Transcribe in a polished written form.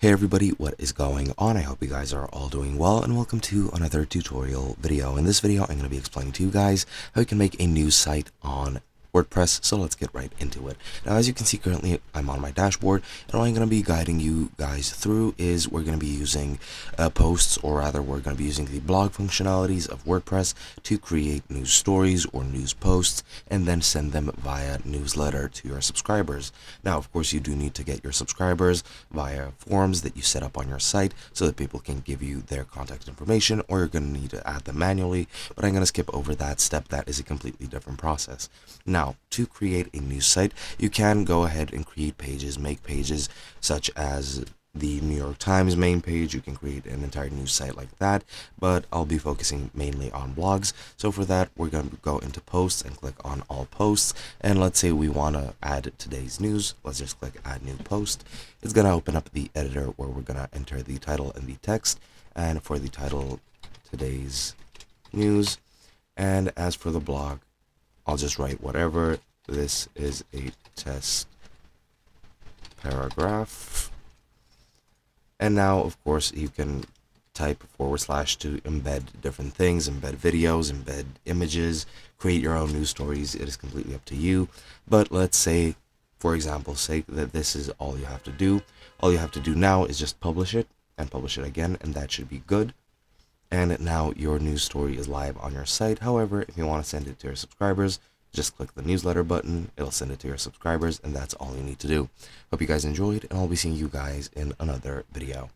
Hey everybody, what is going on? I hope you guys are all doing well, and welcome to another tutorial video. In this video, I'm going to be explaining to you guys how you can make a new site on WordPress, so let's get right into it. Now, as you can see, currently I'm on my dashboard, and what I'm going to be guiding you guys through is we're going to be using posts, or rather we're going to be using the blog functionalities of WordPress to create news stories or news posts, and then send them via newsletter to your subscribers. Now, of course, you do need to get your subscribers via forms that you set up on your site so that people can give you their contact information, or you're going to need to add them manually, but I'm going to skip over that step. That is a completely different process. Now, to create a new site, you can go ahead and create pages, make pages such as the New York Times main page. You can create an entire news site like that, but I'll be focusing mainly on blogs. So for that, we're going to go into posts and click on all posts, and let's say we want to add today's news. Let's just click add new post. It's going to open up the editor where we're going to enter the title and the text, and for the title, today's news, and as for the blog, I'll just write whatever. This is a test paragraph. And now, of course, you can type / to embed different things, embed videos, embed images, create your own news stories. It is completely up to you. But let's say, for example's sake, that this is all you have to do. All you have to do now is just publish it and publish it again, and that should be good. And now your news story is live on your site. However, if you want to send it to your subscribers, just click the newsletter button. It'll send it to your subscribers, and that's all you need to do. Hope you guys enjoyed, and I'll be seeing you guys in another video.